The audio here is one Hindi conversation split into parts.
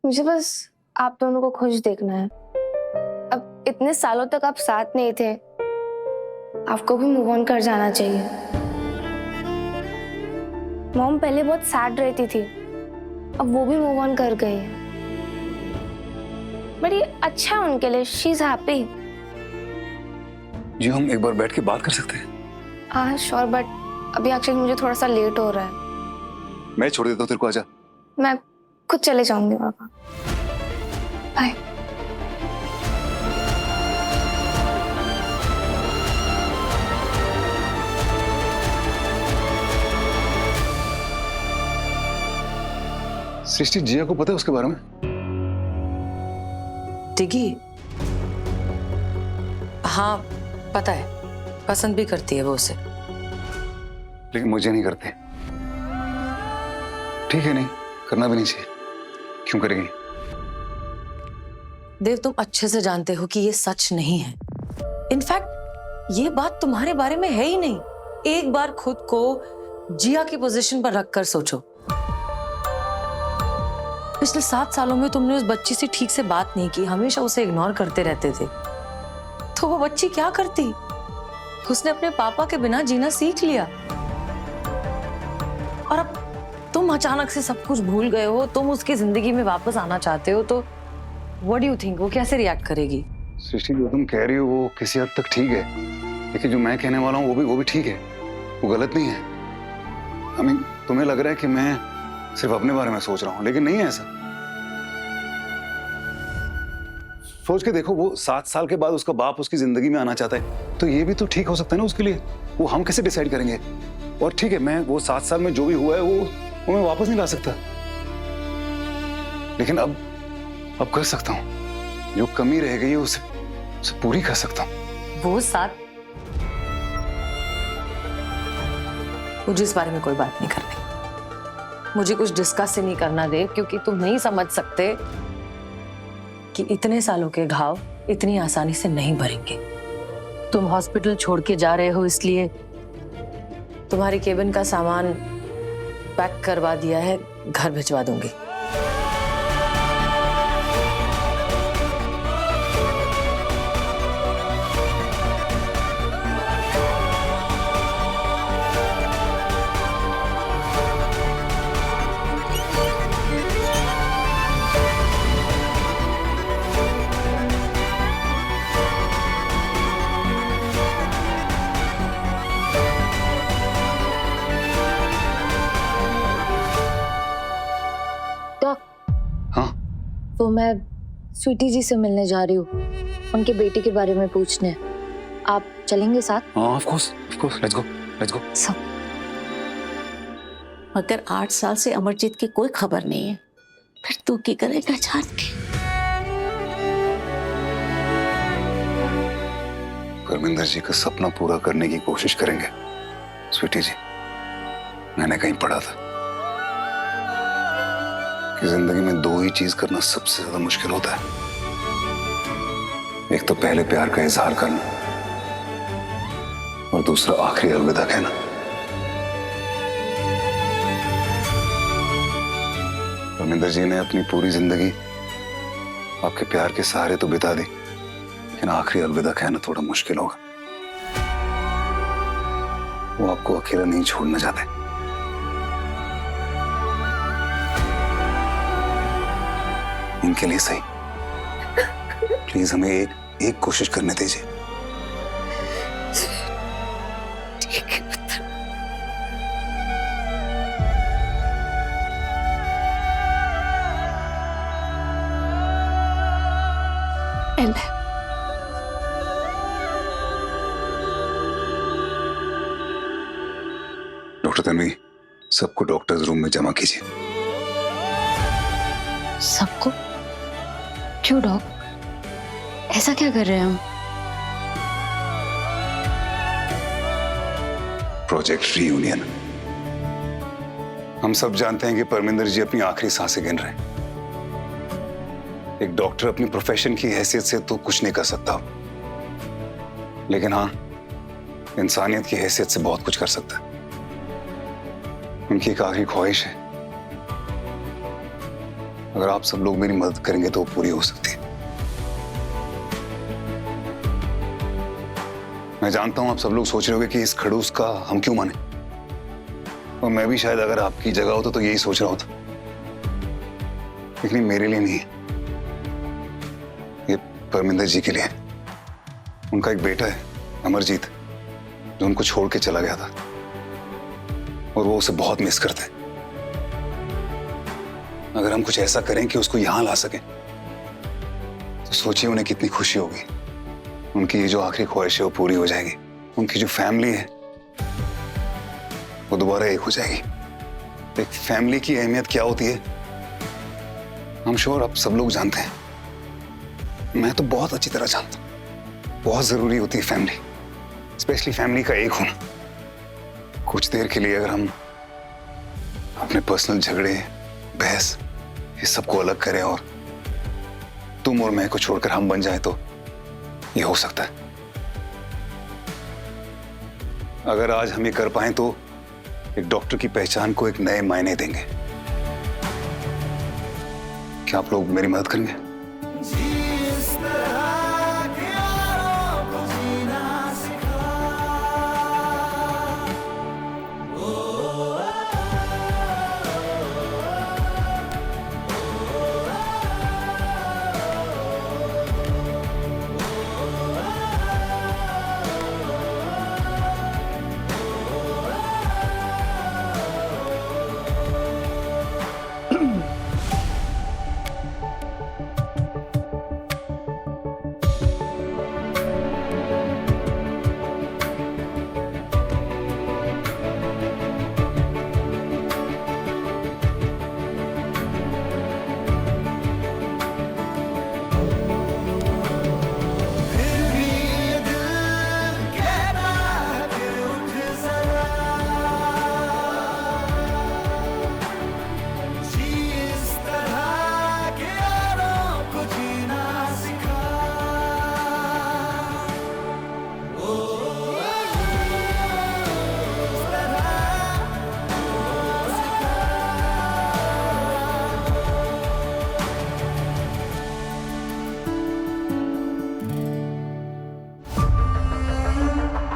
मुझे बस आप दोनों को खुश देखना है। अब इतने सालों तक आप साथ नहीं थे, आपको भी मूव ऑन कर जाना चाहिए। मॉम पहले बहुत सैड रहती थी, अब वो भी मूव ऑन कर गई है। बड़ी अच्छा है उनके लिए, शी इज हैप्पी। जी हम एक बार बैठ के बात कर सकते हैं? हाँ श्योर, बट अभी एक्चुअली मुझे थोड़ा सा लेट हो रहा है। मैं छोड़ देता हूँ तेरे को, आजा। मैं खुद चले जाऊंगी पापा। बाय। सृष्टि, जिया को पता है उसके बारे में? टिगी? हाँ पता है, पसंद भी करती है वो उसे। लेकिन मुझे नहीं करते। ठीक है, नहीं करना भी नहीं चाहिए। क्यों करेगी? देव, तुम अच्छे से जानते हो कि ये सच नहीं है। इनफैक्ट ये बात तुम्हारे बारे में है ही नहीं। एक बार खुद को जिया की पोजीशन पर रखकर सोचो। पिछले 7 सालों में तुमने उस बच्ची से ठीक से बात नहीं की, हमेशा उसे इग्नोर करते रहते थे। तो वो बच्ची क्या करती? उसने अपने पापा के बिना जीना सीख लिया। और अब तुम अचानक से सब कुछ भूल गए हो, तुम उसकी जिंदगी में वापस आना चाहते हो, तो व्हाट डू यू थिंक वो कैसे रिएक्ट करेगी? सृष्टि, जो तुम कह रही हो वो किसी हद तक ठीक है, लेकिन जो मैं कहने वाला हूँ वो भी ठीक है। वो गलत नहीं है। I mean, तुम्हें लग रहा है कि मैं सिर्फ अपने बारे में सोच रहा हूँ, लेकिन नहीं है ऐसा। सोच के देखो, वो 7 साल के बाद उसका बाप उसकी जिंदगी में आना चाहता है, तो ये भी तो ठीक हो सकता है ना उसके लिए। वो हम कैसे डिसाइड करेंगे? और ठीक है, मैं वो 7 साल में जो भी हुआ है वो मैं वापस नहीं ला सकता, लेकिन अब कर सकता हूँ। जो कमी रह गई है उसे पूरी कर सकता हूँ। वो 7, मुझे इस बारे में कोई बात नहीं करनी। मुझे कुछ डिस्कस ही नहीं करना दे, क्योंकि तुम नहीं समझ सकते कि इतने सालों के घाव इतनी आसानी से नहीं भरेंगे। तुम हॉस्पिटल छोड़ के जा रहे हो, इसलिए तुम्हारे केबिन का सामान पैक करवा दिया है, घर भिजवा दूंगी। हाँ, तो मैं स्वीटी जी से मिलने जा रही हूँ, उनके बेटे के बारे में पूछने। आप चलेंगे साथ? हाँ, ऑफ कोर्स, लेट्स गो। सब मगर 8 साल से अमरजीत की कोई खबर नहीं है, फिर तू की करेगा जान के? परमिंदर जी का सपना पूरा करने की कोशिश करेंगे। स्वीटी जी, मैंने कहीं पढ़ा था कि जिंदगी में 2 ही चीज करना सबसे ज्यादा मुश्किल होता है। एक तो पहले प्यार का इजहार करना, और दूसरा आखिरी अलविदा कहना। परमिंदर जी ने अपनी पूरी जिंदगी आपके प्यार के सहारे तो बिता दी, लेकिन आखिरी अलविदा कहना थोड़ा मुश्किल होगा। वो आपको अकेला नहीं छोड़ना चाहते। इनके लिए सही, प्लीज हमें एक कोशिश करने दीजिए। ठीक है पुत्र। डॉक्टर तन्वी, सबको डॉक्टर्स रूम में जमा कीजिए। सबको? क्यों डॉक, ऐसा क्या कर रहे हैं हम? Project reunion. हम सब जानते हैं कि परमिंदर जी अपनी आखिरी सांसें गिन रहे हैं। एक डॉक्टर अपनी प्रोफेशन की हैसियत से तो कुछ नहीं कर सकता, लेकिन हाँ, इंसानियत की हैसियत से बहुत कुछ कर सकता है। उनकी एक आखिरी ख्वाहिश है अगर आप सब लोग मेरी मदद करेंगे तो वो पूरी हो सकती है। मैं जानता हूं आप सब लोग सोच रहे होंगे कि इस खड़ूस का हम क्यों माने, और मैं भी शायद अगर आपकी जगह होता तो यही सोच रहा होता, लेकिन मेरे लिए नहीं, ये परमिंदर जी के लिए। उनका एक बेटा है अमरजीत, जो उनको छोड़ के चला गया था और वो उसे बहुत मिस करते हैं। अगर हम कुछ ऐसा करें कि उसको यहां ला सकें तो सोचिए उन्हें कितनी खुशी होगी। उनकी ये जो आखिरी ख्वाहिश है वो पूरी हो जाएगी। उनकी जो फैमिली है वो दोबारा एक हो जाएगी। एक फैमिली की अहमियत क्या होती है हम श्योर आप सब लोग जानते हैं, मैं तो बहुत अच्छी तरह जानता हूं। बहुत जरूरी होती है फैमिली, स्पेशली फैमिली का एक होना। कुछ देर के लिए अगर हम अपने पर्सनल झगड़े, बहस, इस सबको अलग करें और तुम और मैं को छोड़कर हम बन जाए तो ये हो सकता है। अगर आज हम ये कर पाए तो एक डॉक्टर की पहचान को एक नए मायने देंगे। क्या आप लोग मेरी मदद करेंगे?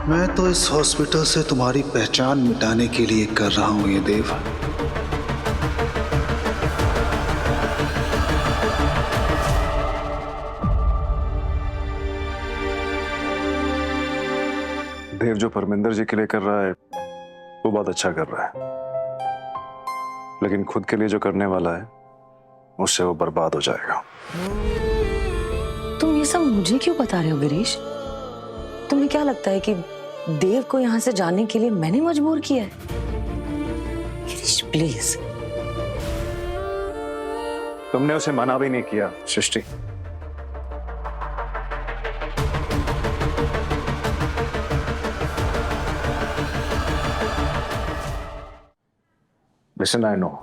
मैं तो इस हॉस्पिटल से तुम्हारी पहचान मिटाने के लिए कर रहा हूं ये देव। देव जो परमिंदर जी के लिए कर रहा है वो बहुत अच्छा कर रहा है, लेकिन खुद के लिए जो करने वाला है उससे वो बर्बाद हो जाएगा। तुम ये सब मुझे क्यों बता रहे हो गिरीश? तुम्हें क्या लगता है कि देव को यहाँ से जाने के लिए मैंने मजबूर किया है? गिरीश प्लीज। तुमने उसे मना भी नहीं किया सृष्टि। लिसन, आई नो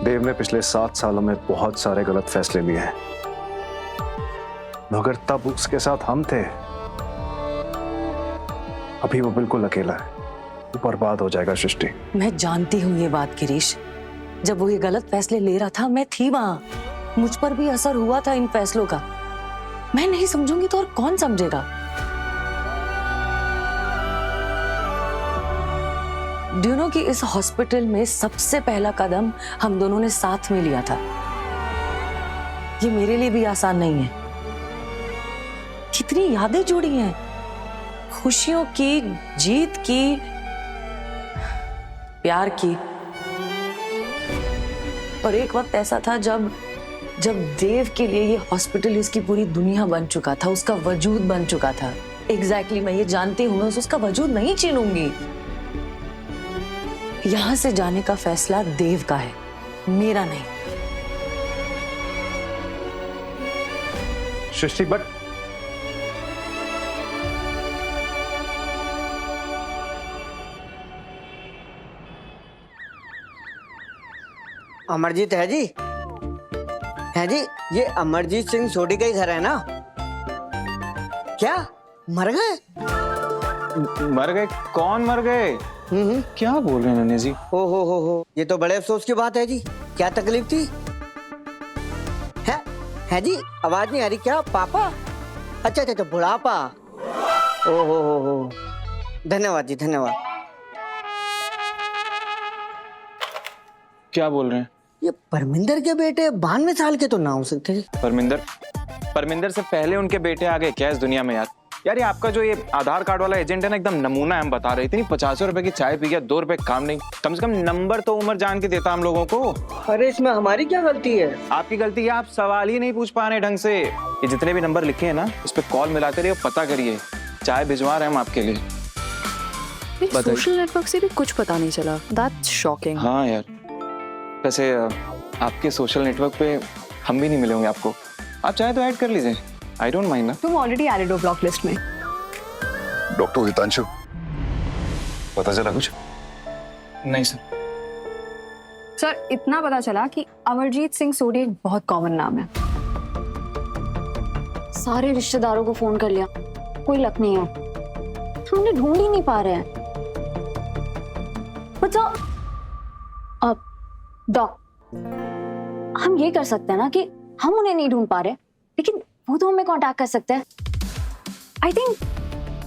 देव ने पिछले 7 सालों में बहुत सारे गलत फैसले लिए हैं, मगर तब उसके साथ हम थे। अभी वो बिल्कुल अकेला है, वो बर्बाद हो जाएगा सृष्टि। मैं जानती हूँ ये बात गिरीश। जब वो ये गलत फैसले ले रहा था मैं थी वहां, मुझ पर भी असर हुआ था इन फैसलों का। मैं नहीं समझूंगी तो और कौन समझेगा? डू यू नो कि इस हॉस्पिटल में सबसे पहला कदम हम दोनों ने साथ में लिया था। ये मेरे लिए भी आसान नहीं है। कितनी यादें जुड़ी हैं, खुशियों की, जीत की, प्यार की। और एक वक्त ऐसा था जब देव के लिए ये हॉस्पिटल इसकी पूरी दुनिया बन चुका था, उसका वजूद बन चुका था। एग्जैक्टली मैं ये जानती हूं, मैं उसका वजूद नहीं छीनूंगी। यहां से जाने का फैसला देव का है, मेरा नहीं। सृष्टि, बट अमरजीत है जी? है जी, ये अमरजीत सिंह सोडी का ही घर है ना? क्या मर गए? मर गए? कौन मर गए? क्या बोल रहे हैं नन्हे जी? हो, ये तो बड़े अफसोस की बात है जी। क्या तकलीफ थी? है जी, आवाज नहीं आ रही क्या? पापा? अच्छा अच्छा अच्छा, बुढ़ापा। ओ हो। धन्यवाद जी, धन्यवाद। क्या बोल रहे हैं? ये परमिंदर के बेटे 92 साल के तो ना हो सकते। परमिंदर से पहले उनके बेटे आ गए क्या इस दुनिया में यार? यार ये आपका जो ये आधार कार्ड वाला एजेंट है ना, एकदम नमूना है। हम बता रहे, इतनी 50 रुपए की चाय पी गया, 2 रुपए काम नहीं। कम से कम नंबर तो उम्र जान के देता हम लोगों को। अरे इसमें हमारी क्या गलती है? आपकी गलती है, आप सवाल ही नहीं पूछ पा रहे ढंग से। ये जितने भी नंबर लिखे हैं ना, इस पे कॉल मिलाते रहिए, पता करिए। चाय भिजवा रहे हैं हम आपके लिए। सोशल नेटवर्क से भी कुछ पता नहीं चला। That's shocking. हाँ यार, वैसे आपके सोशल नेटवर्क पे हम भी नहीं मिले होंगे आपको। आप चाहे तो ऐड कर लीजिए, आई डोंट माइंड ना। तुम ऑलरेडी एडेड हो ब्लॉक लिस्ट में। डॉक्टर हितांशु, पता चला कुछ? नहीं सर। सर इतना पता चला कि अमरजीत सिंह सोडी एक बहुत कॉमन नाम है। सारे रिश्तेदारों को फोन कर लिया, कोई लक नहीं है। हमने ढूंढ ही नहीं पा रहे हैं। बच्चा अब डॉक, हम ये कर सकते हैं ना कि हम उन्हें नहीं ढूंढ पा रहे, लेकिन वो तो हमें कांटेक्ट कर सकते हैं। I think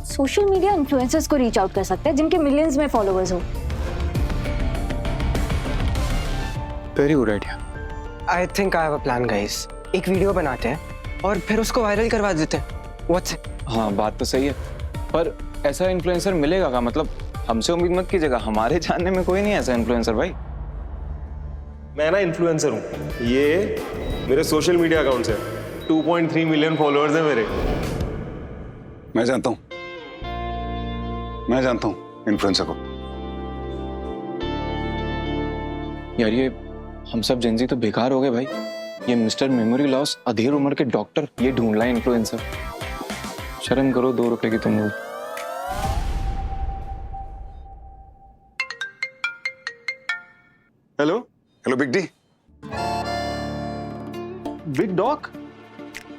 social media influencers को रीच आउट कर सकते हैं जिनके मिलियंस में फॉलोअर्स हो। Very good idea. I think I have a plan guys. एक वीडियो बनाते हैं और फिर उसको वायरल करवा देते हैं। What's it? हाँ बात तो सही है, पर ऐसा इन्फ्लुएंसर मिलेगा क्या? मतलब हमसे उम्मीद मत कीजिएगा, हमारे जानने में कोई नहीं है ऐसा इन्फ्लुएंसर भाई। मैं ना इन्फ्लुएंसर हूँ, ये मेरे सोशल मीडिया अकाउंट्स है। 2.3 मिलियन फॉलोअर्स हैं मेरे। मैं जानता हूँ इन्फ्लुएंसर को। यार ये हम सब जेंजी तो बेकार हो गए भाई। ये मिस्टर मेमोरी लॉस, अधेड़ उम्र के डॉक्टर, ये ढूंढ रहा है इन्फ्लुएंसर। शर्म करो, 2 रुपए की तुम लोग। Hello hello big D. Big dog,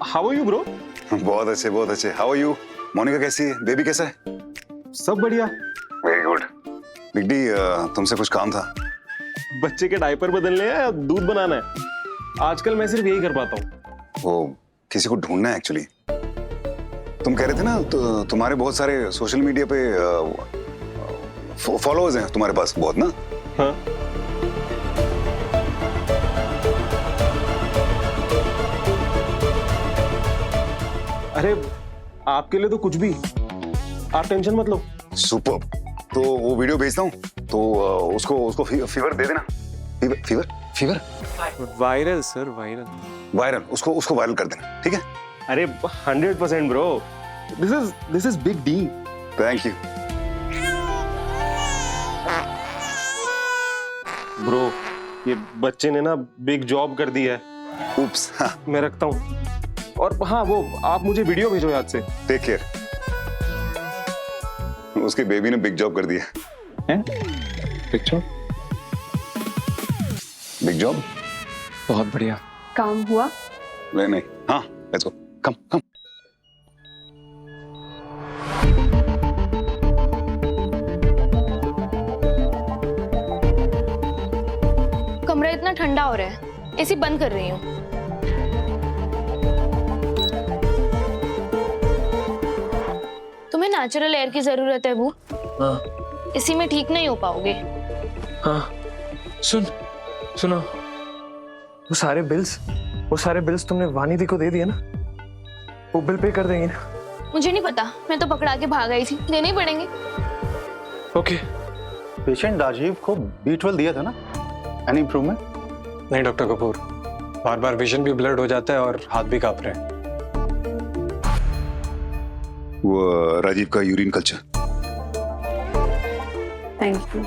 how are you bro? बहुत अच्छे। How are you? मोनिका कैसी है? बेबी कैसा है? सब बढ़िया। Very good. बिग डी, तुमसे कुछ काम था। बच्चे के डायपर बदलने हैं या दूध बनाना है? आजकल मैं सिर्फ यही कर पाता हूँ। वो किसी को ढूंढना है एक्चुअली। तुम कह रहे थे ना, तो तुम्हारे बहुत सारे सोशल मीडिया पे फॉलोअर्स हैं तुम्हारे पास बहुत ना? हाँ। अरे आपके लिए तो कुछ भी, आप टेंशन मत लो। सुपर। तो वो वीडियो भेजता हूँ, तो उसको फीवर दे देना। Fever viral sir, viral. उसको वायरल कर देना, ठीक है? अरे 100% bro. This is big D. Thank you bro. ये बच्चे ने ना बिग जॉब कर दी है। उप्स। हाँ। मैं रखता हूँ। और हाँ, वो आप मुझे वीडियो भेजो याद से। Take care. उसके बेबी ने बिग जॉब कर दिया है। Big job. बहुत बढ़िया काम हुआ? नहीं। हाँ, लेट्स गो। कम। कमरा इतना ठंडा हो रहा है, एसी बंद कर रही हूँ। तुम्हें नेचुरल एयर की जरूरत है बू। हाँ। इसी में ठीक नहीं हो पाओगे। हाँ। सुनो, वो सारे बिल्स तुमने वानी दी को दे दिए ना? वो बिल पे कर देंगे ना? मुझे नहीं पता, मैं तो पकड़ा के भाग आई थी। देने ही पड़ेंगे। ओके। पेशेंट राजीव को B12 दिया था ना? Any improvement? नहीं डॉक्टर कपूर, बार विजन भी ब्लर्ड हो जाता है और हाथ भी कांप रहे हैं। वो राजीव का urine culture. Thank you.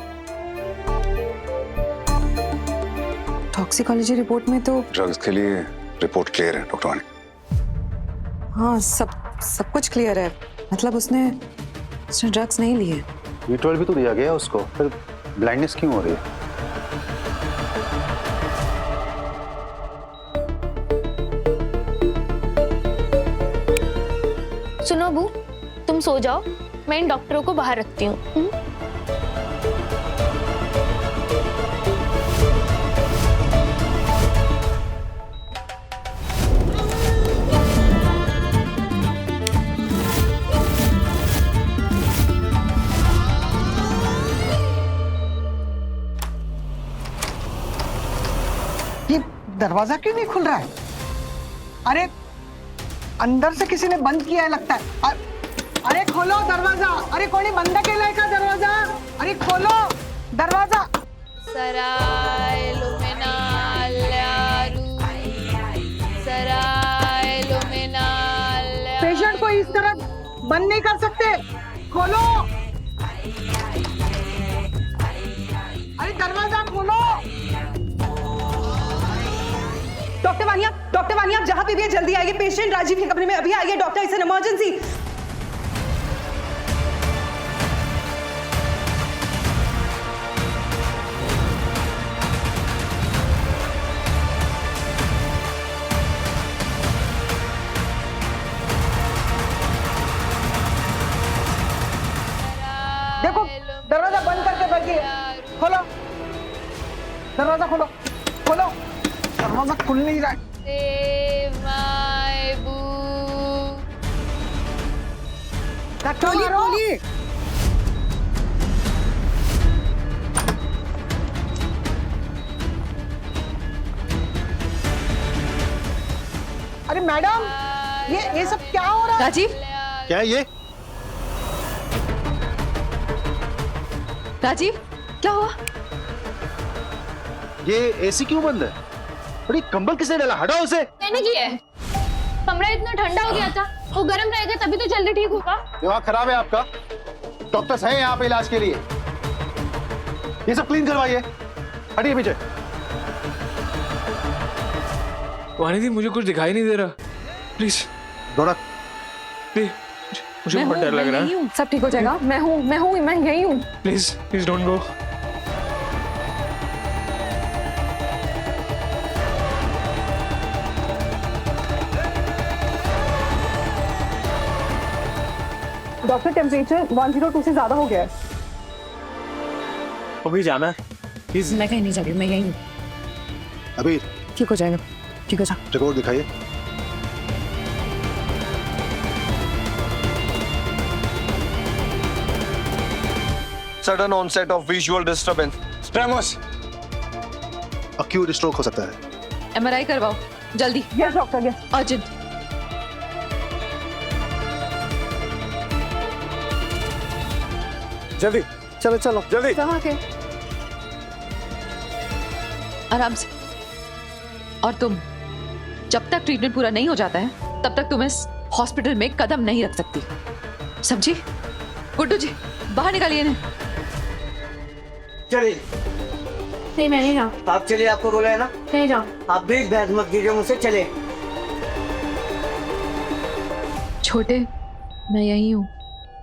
Toxicology report में तो ड्रग्स के लिए रिपोर्ट क्लियर है डॉक्टर वानी। हाँ, सब कुछ क्लियर है। मतलब उसने ड्रग्स नहीं लिए। B12 भी तो दिया गया उसको, फिर ब्लाइंडनेस क्यों हो रही है? सुनो बू, तुम सो जाओ, मैं इन डॉक्टरों को बाहर रखती हूँ। दरवाजा क्यों नहीं खुल रहा है? अरे अंदर से किसी ने बंद किया है लगता है। अरे खोलो दरवाजा, अरे कोणी बंद केलाय का दरवाजा? अरे खोलो दरवाजा। सराय लुमिनाल सराय लुमिनाल। पेशेंट को इस तरह बंद नहीं कर सकते, खोलो। अरे दरवाजा खोलो। डॉक्टर वानिया आप जहाँ पे भी है जल्दी आइए। पेशेंट राजीव के कमरे में अभी आइए डॉक्टर, इट्स एन इमरजेंसी। देखो दरवाजा बंद करके बैठिए, खोलो दरवाजा, खोलो खोलो। दरवाजा खुल नहीं रहा है। Save my boo. खोलिए। अरे मैडम, ये सब क्या हो रहा है? राजीव, क्या है ये? राजीव क्या हुआ? ये एसी क्यों बंद है? बड़ी कंबल किसने डाला? हटाओ उसे। मैंने किया है। कमरा इतना ठंडा हो गया था, वो गर्म रहेगा तभी तो जल्दी ठीक होगा। दिमाग खराब है आपका? डॉक्टर्स हैं यहाँ पे इलाज के लिए। ये सब क्लीन करवाइए। हटिए पीछे। वानी दी मुझे कुछ दिखाई नहीं दे रहा, प्लीज रौनक, प्लीज, मुझे बहुत डर लग रहा है। सब ठीक हो जाएगा। मैं यही हूँ। Please please don't go. Doctor temperature 102 से ज्यादा हो गया है। अभी जाना है? मैं कहीं नहीं जा रही हूँ, मैं यही हूँ। अभी ठीक हो जाएगा, ठीक हो जा। रिकॉर्ड दिखाइए। Sudden onset of visual disturbance, tremors. Acute stroke हो सकता है। एमआरआई करवाओ जल्दी। Yes doctor, yes urgent. जल्दी चलो चलो जल्दी। कहाँ के? आराम से। और तुम, जब तक ट्रीटमेंट पूरा नहीं हो जाता है तब तक तुम इस हॉस्पिटल में कदम नहीं रख सकती, समझी? गुड्डू जी बाहर निकालिए इन्हें। चलिए। नहीं मैं नहीं जाऊँ। आप चलिए, आपको बोला है ना। नहीं जाऊँ। आप भी बहस मत कीजिए मुझसे, चले। छोटे, मैं यही हूँ,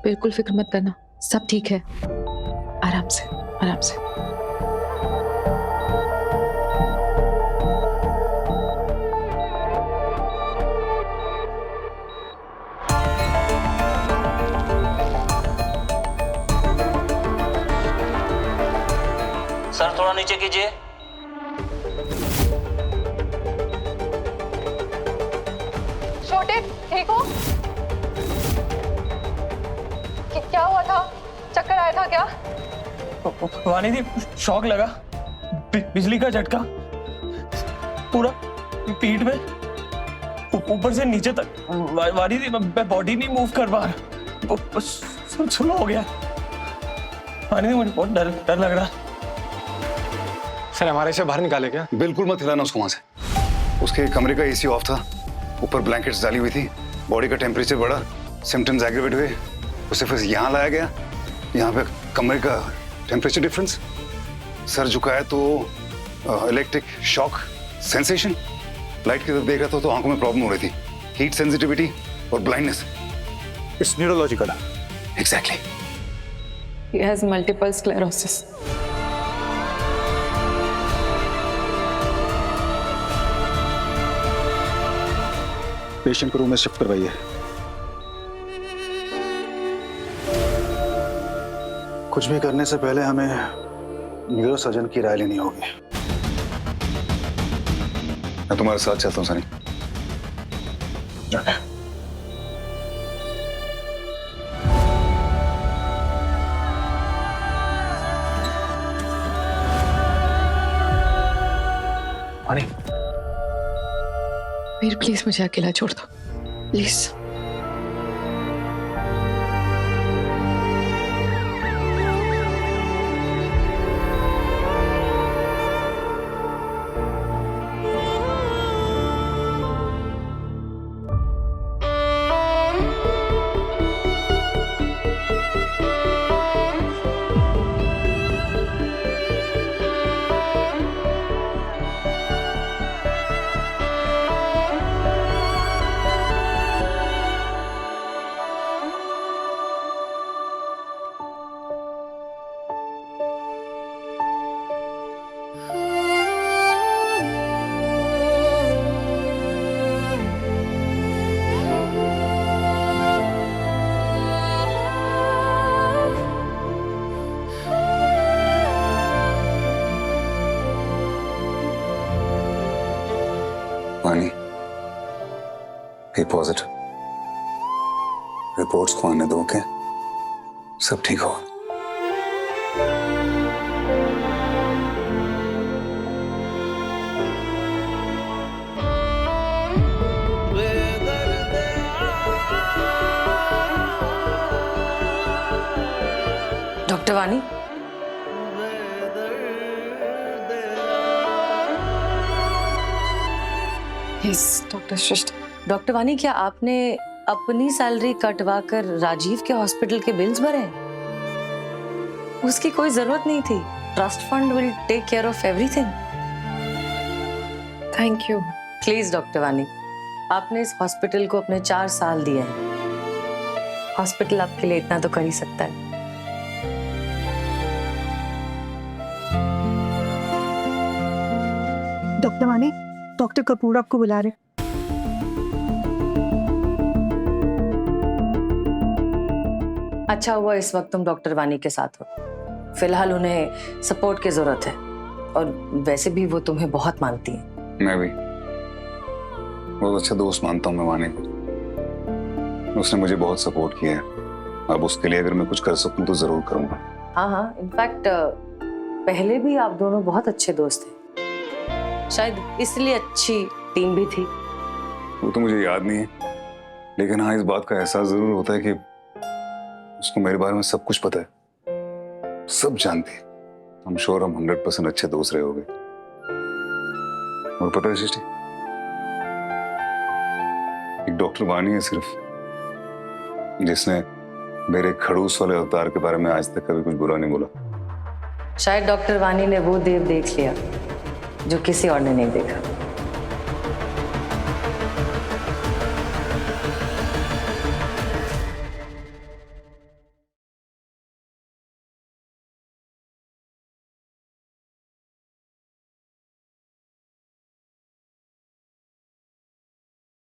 बिल्कुल फिक्र मत करना, सब ठीक है। आराम से आराम से। सर थोड़ा नीचे कीजिए। छोटे ठीक हो? क्या हुआ था? चक्कर आया था क्या? वानी दी शॉक लगा, बिजली का झटका, पूरा पीठ में ऊपर से नीचे तक। वानी दी मैं बॉडी नहीं मूव कर पा रहा, बस स्लो हो गया। वानी दी मुझे बहुत डर लग रहा। सर हमारे से बाहर निकाले क्या? बिल्कुल मत हिलाना उसको वहां से। उसके कमरे का एसी ऑफ था, ऊपर ब्लैंकेट्स डाली हुई थी, बॉडी का टेम्परेचर बढ़ा, सिम्टम्स एग्रीवेट हुए, उसे फिर यहाँ लाया गया। यहाँ पे कमरे का टेम्परेचर डिफरेंस, सर झुकाया तो इलेक्ट्रिक शॉक सेंसेशन, लाइट की तरफ देख रहा था तो आंखों में प्रॉब्लम हो रही थी, हीट सेंसिटिविटी और blindness. It's neurological. Exactly. He has multiple sclerosis. Patient को रूम में शिफ्ट करवाइए। कुछ भी करने से पहले हमें न्यूरो सर्जन की राय लेनी होगी। मैं तुम्हारे साथ चलता हूँ सनी। वानी वीर प्लीज मुझे अकेला छोड़ दो प्लीज। वानी, बी पॉजिटिव। रिपोर्ट्स को आने दो, ओके? सब ठीक होगा। डॉक्टर वानी, यस डॉक्टर सृष्टि। डॉक्टर वानी, क्या आपने अपनी सैलरी कटवा कर राजीव के हॉस्पिटल के बिल्स भरे हैं? उसकी कोई जरूरत नहीं थी। Trust fund will take care of everything. Thank you. Please doctor Wani, आपने इस हॉस्पिटल को अपने 4 साल दिए हैं। हॉस्पिटल आपके लिए इतना तो कर ही सकता है। डॉक्टर वानी, डॉक्टर कपूर आपको बुला रहे। अच्छा हुआ इस वक्त तुम डॉक्टर वानी के साथ हो। फिलहाल उन्हें सपोर्ट की जरूरत है, और वैसे भी वो तुम्हें बहुत मानती है। मैं भी बहुत अच्छा दोस्त मानता हूँ मैं वानी को। उसने मुझे बहुत सपोर्ट किया है। अब उसके लिए अगर मैं कुछ कर सकूं तो जरूर करूंगा। हाँ हाँ, इनफैक्ट पहले भी आप दोनों बहुत अच्छे दोस्त थे। शायद इसलिए अच्छी टीम भी थी। वो तो मुझे याद नहीं है, लेकिन हाँ इस बात का एहसास जरूर होता है कि उसको मेरे बारे में सब कुछ पता है, सब जानती है। हम श्योर हम 100% अच्छे दोस्त रहे होंगे। और पता है सृष्टि, एक डॉक्टर वानी है सिर्फ जिसने मेरे खड़ूस वाले अवतार के बारे में आज तक कभी कुछ बुरा नहीं बोला। शायद डॉक्टर वानी ने वो देव देख लिया जो किसी और ने नहीं देखा।